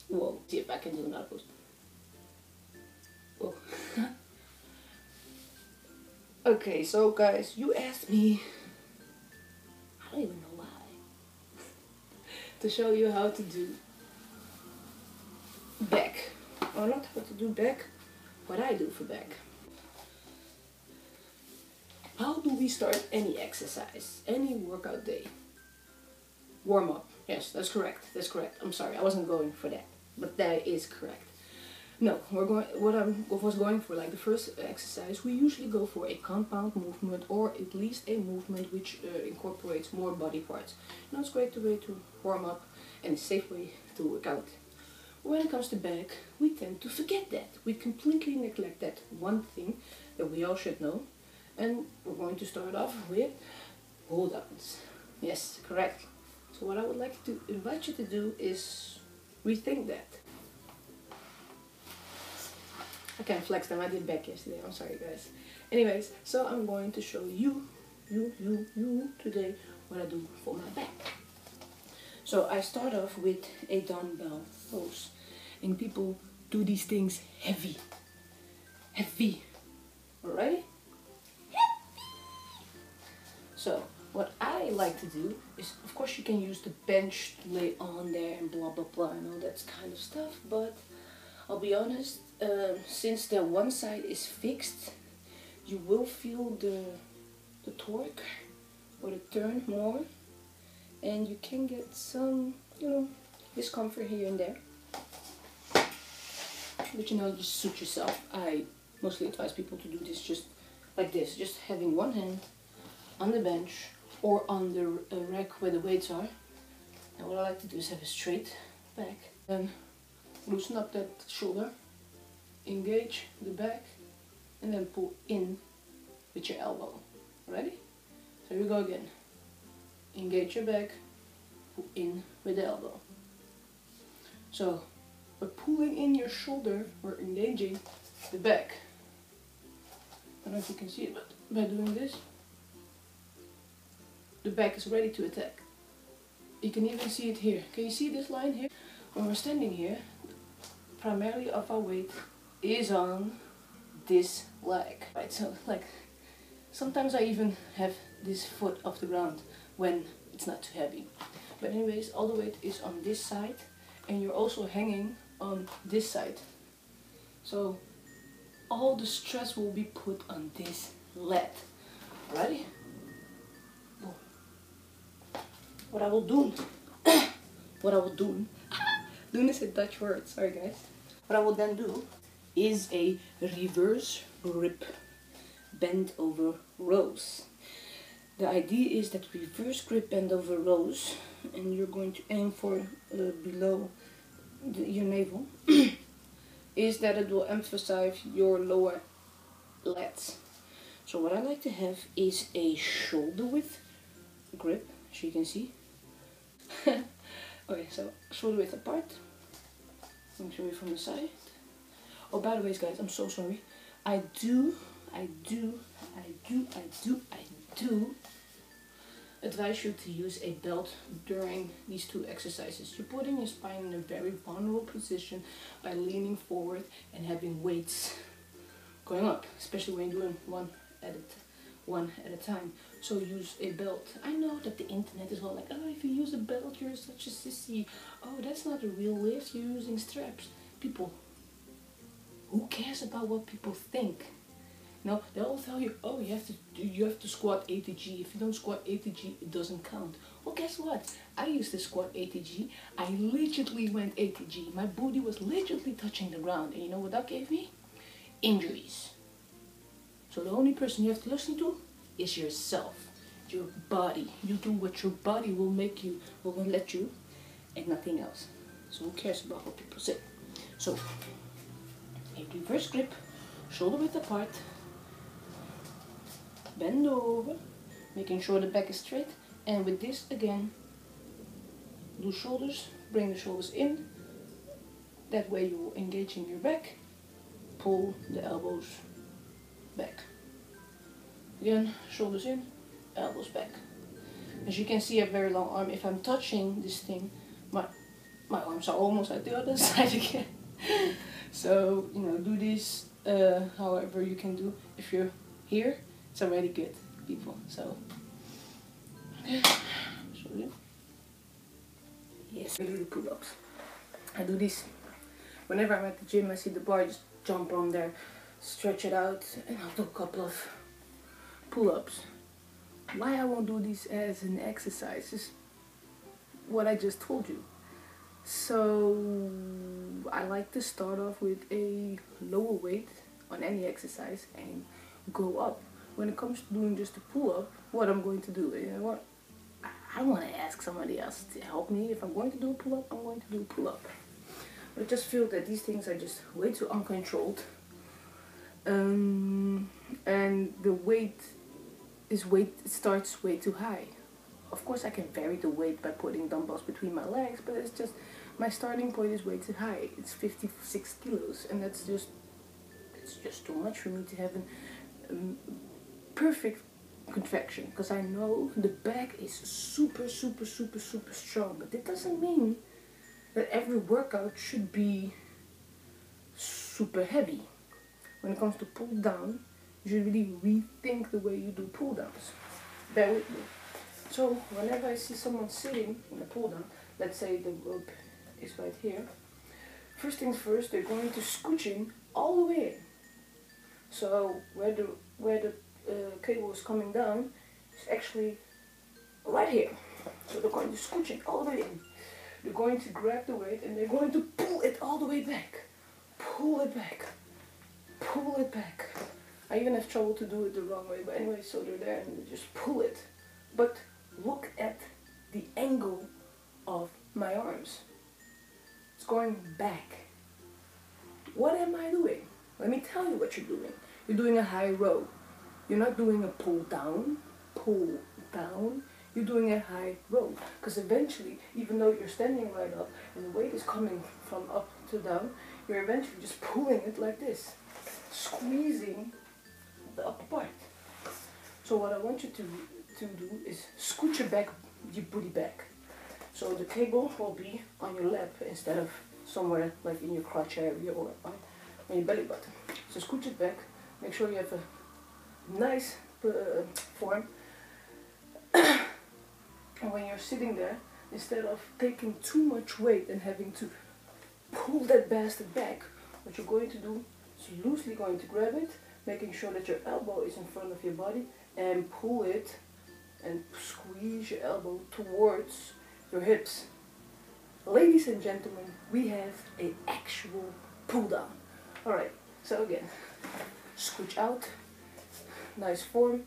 Whoa, see if I can do another pose. Whoa. Okay, so guys, you asked me, I don't even know why, to show you how to do back. Or not how to do back, what I do for back. How do we start any exercise, any workout day? Warm up. Yes, that's correct. That's correct. I'm sorry, I wasn't going for that, but that is correct. No, we're going. What I was going for, like the first exercise, we usually go for a compound movement or at least a movement which incorporates more body parts. You know, it's a great way to warm up and a safe way to work out. When it comes to back, we tend to forget that. We completely neglect that one thing that we all should know. And we're going to start off with pull downs. Yes, correct. So what I would like to invite you to do is rethink that. I can't flex them, I did back yesterday, I'm sorry guys. Anyways, so I'm going to show you today what I do for my back. So I start off with a dumbbell pose. And people do these things heavy. Alright? So, what I like to do is, of course you can use the bench to lay on there and blah blah blah and all that kind of stuff, but I'll be honest, since the one side is fixed, you will feel the torque or the turn more, and you can get some, you know, discomfort here and there. But you know, just suit yourself. I mostly advise people to do this just like this, just having one hand on the bench or on the rack where the weights are. And what I like to do is have a straight back, then loosen up that shoulder, engage the back, and then pull in with your elbow. Ready? So here we go again. Engage your back, pull in with the elbow. So by pulling in your shoulder, we're engaging the back. I don't know if you can see it, but by doing this, the back is ready to attack. You can even see it here. Can you see this line here? When we're standing here, primarily of our weight is on this leg. Right, so like sometimes I even have this foot off the ground when it's not too heavy. But anyways, all the weight is on this side and you're also hanging on this side. So all the stress will be put on this leg. Ready? What I will do, doen is a Dutch word, sorry guys. What I will then do is a reverse grip bend over rows. The idea is that reverse grip bend over rows, and you're going to aim for below your navel, is that it will emphasize your lower lats. So what I like to have is a shoulder width grip, as you can see. Okay, so shoulder width apart. Let me show you from the side. Oh, by the way, guys, I'm so sorry. I do advise you to use a belt during these two exercises. You're putting your spine in a very vulnerable position by leaning forward and having weights going up, especially when you're doing one at a time. So use a belt. I know that the internet is all like, oh, if you use a belt, you're such a sissy. Oh, that's not a real lift, you're using straps. People, who cares about what people think? No, they'll tell you, oh, you have to squat ATG. If you don't squat ATG, it doesn't count. Well, guess what? I used to squat ATG. I literally went ATG. My booty was literally touching the ground. And you know what that gave me? Injuries. So the only person you have to listen to is yourself, your body. You do what your body will let you, and nothing else. So who cares about what people say? So, a reverse grip, shoulder width apart, bend over, making sure the back is straight, and with this again, do shoulders, bring the shoulders in. That way you will engage in your back, pull the elbows back. Again, shoulders in, elbows back. As you can see, I have a very long arm. If I'm touching this thing, my arms are almost at the other side again. So, you know, do this however you can do. If you're here, it's already good, people. So, show you. Yes, I do the pull-ups. I do this whenever I'm at the gym. I see the bar, just jump on there, stretch it out, and I'll do a couple of pull-ups. Why I won't do this as an exercise is what I just told you. So I like to start off with a lower weight on any exercise and go up. When it comes to doing just a pull-up, what I'm going to do, you know what? I want to ask somebody else to help me. If I'm going to do a pull-up, I'm going to do a pull-up. But I just feel that these things are just way too uncontrolled. And the weight starts way too high. Of course I can vary the weight by putting dumbbells between my legs, but it's just, my starting point is way too high. It's 56 kilos, and it's just too much for me to have a perfect contraction, because I know the back is super strong, but that doesn't mean that every workout should be super heavy. When it comes to pull down, you should really rethink the way you do pull downs. Bear with me. So whenever I see someone sitting in a pull down, let's say the rope is right here, first things first, they're going to scooch in all the way in. So where the cable is coming down is actually right here. So they're going to scooch in all the way in. They're going to grab the weight and they're going to pull it all the way back. Pull it back. Pull it back. I even have trouble to do it the wrong way, but anyway, so they're there and they just pull it. But look at the angle of my arms. It's going back. What am I doing? Let me tell you what you're doing. You're doing a high row. You're not doing a pull down. You're doing a high row. Because eventually, even though you're standing right up and the weight is coming from up to down, you're eventually just pulling it like this. Squeezing the upper part. So what I want you to do is scooch your booty back. So the cable will be on your lap instead of somewhere like in your crotch area or on your belly button. So scooch it back. Make sure you have a nice form. And when you're sitting there, instead of taking too much weight and having to pull that bastard back, what you're going to do is you're loosely going to grab it, making sure that your elbow is in front of your body, and pull it and squeeze your elbow towards your hips. Ladies and gentlemen, we have an actual pull down. Alright, so again, scooch out, nice form,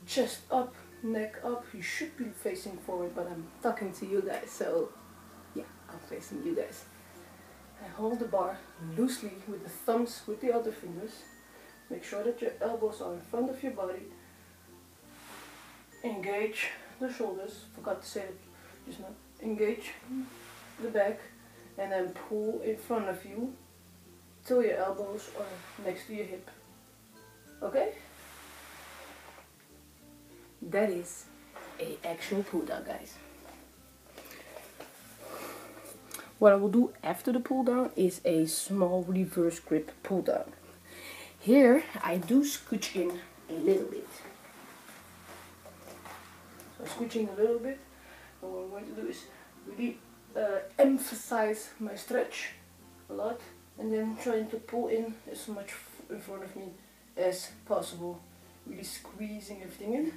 chest up, neck up. You should be facing forward, but I'm talking to you guys, so yeah, I'm facing you guys. And hold the bar loosely with the thumbs, with the other fingers. Make sure that your elbows are in front of your body. Engage the shoulders. Forgot to say it just now. Engage the back and then pull in front of you till your elbows are next to your hip. Okay? That is an actual pull down, guys. What I will do after the pull down is a small reverse grip pull down. Here I do scooch in a little bit. So scooching a little bit, and what I'm going to do is really emphasize my stretch a lot, and then trying to pull in as much in front of me as possible. Really squeezing everything in.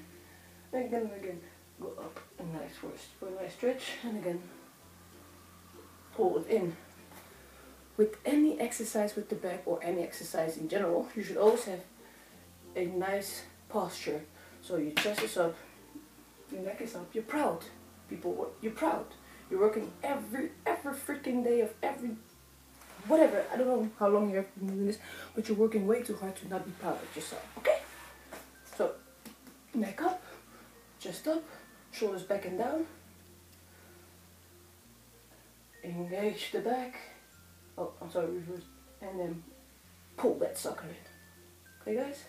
And again, go up a nice for a nice stretch, and again pull it in. With any exercise with the back or any exercise in general, you should always have a nice posture. So your chest is up, your neck is up, you're proud. People, you're proud. You're working every freaking day of every whatever. I don't know how long you've been doing this, but you're working way too hard to not be proud of yourself. Okay? So neck up, chest up, shoulders back and down. Engage the back. Oh, I'm sorry, reverse. And then pull that sucker in. Okay, guys?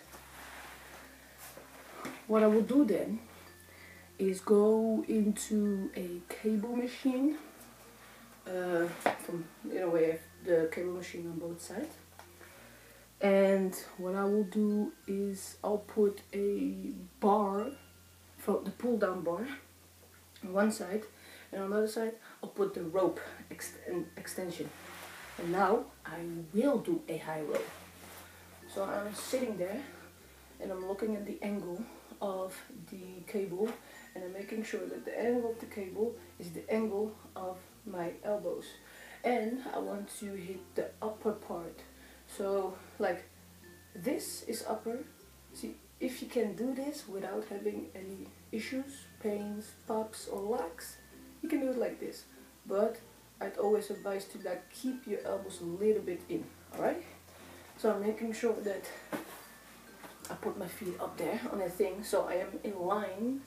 What I will do then is go into a cable machine. In a way, I have the cable machine on both sides. And what I will do is I'll put a bar, from the pull down bar, on one side, and on the other side I'll put the rope extension. And now I will do a high row. So I'm sitting there and I'm looking at the angle of the cable, and I'm making sure that the angle of the cable is the angle of my elbows. And I want to hit the upper part. So like this is upper. See, if you can do this without having any issues, pains, pops or locks, you can do it like this. But I'd always advise to like keep your elbows a little bit in, alright? So I'm making sure that I put my feet up there on that thing so I am in line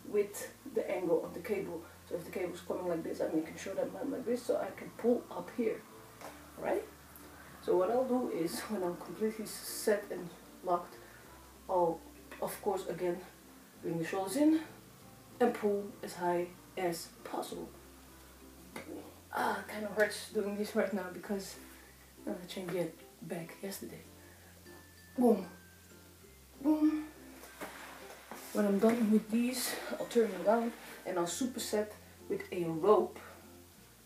with the angle of the cable. So if the cable is coming like this, I'm making sure that I'm like this so I can pull up here, alright? So what I'll do is, when I'm completely set and locked, I'll, of course, again, bring the shoulders in and pull as high as possible. It kind of hurts doing this right now because I changed it back yesterday. Boom, boom. When I'm done with these, I'll turn them down and I'll superset with a rope.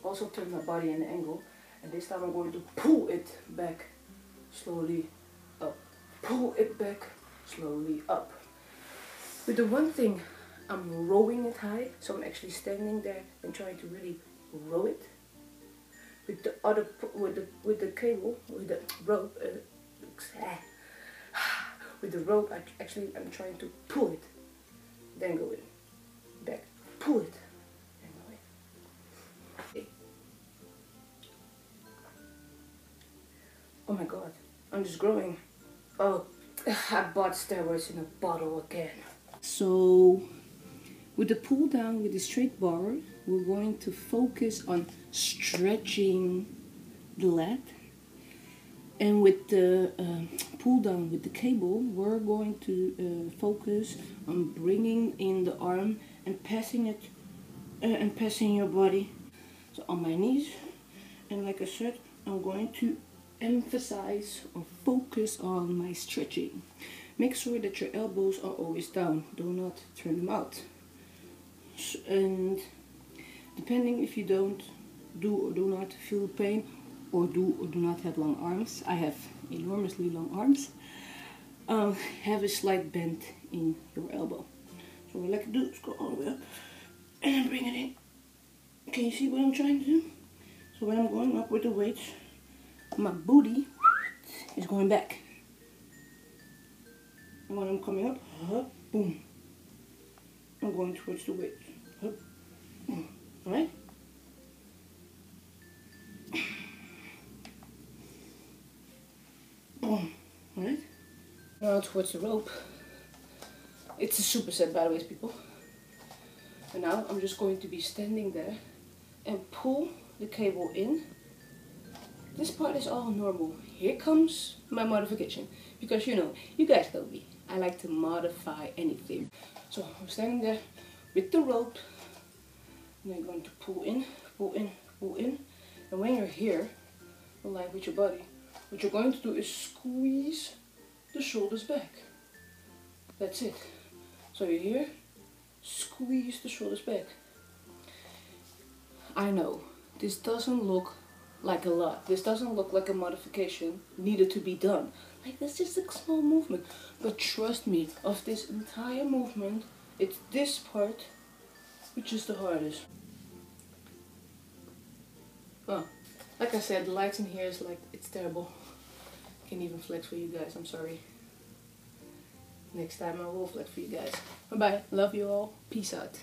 Also turn my body in an angle. And this time I'm going to pull it back slowly up. Pull it back slowly up. With the one thing, I'm rowing it high, so I'm actually standing there and trying to really row it. With the other, with the cable, with the rope, with the rope, I'm trying to pull it, then go in, back, pull it. Oh my god, I'm just growing. Oh, I bought steroids in a bottle again. So, with the pull down with the straight bar, we're going to focus on stretching the lat. And with the pull down with the cable, we're going to focus on bringing in the arm and passing it, and passing your body. So on my knees, and like I said, I'm going to emphasize or focus on my stretching. Make sure that your elbows are always down. Do not turn them out. And depending if you don't do or do not feel pain, or do or do not have long arms, I have enormously long arms, have a slight bend in your elbow. So what I like to do is go all the way up and then bring it in. Can you see what I'm trying to do? So when I'm going up with the weights, my booty is going back. And when I'm coming up, boom, I'm going towards the weight. Boom. Alright? Boom. Alright? Now towards the rope. It's a superset, by the way, people. And now I'm just going to be standing there and pull the cable in. This part is all normal. Here comes my modification. Because you know, you guys know me. I like to modify anything. So I'm standing there with the rope. And I'm going to pull in, pull in, pull in. And when you're here, aligned with your body, what you're going to do is squeeze the shoulders back. That's it. So you're here, squeeze the shoulders back. I know, this doesn't look like a lot. This doesn't look like a modification needed to be done. Like, that's just a small movement. But trust me, of this entire movement, it's this part which is the hardest. Oh, like I said, the lights in here is like, it's terrible. Can't even flex for you guys, I'm sorry. Next time I will flex for you guys. Bye bye, love you all, peace out.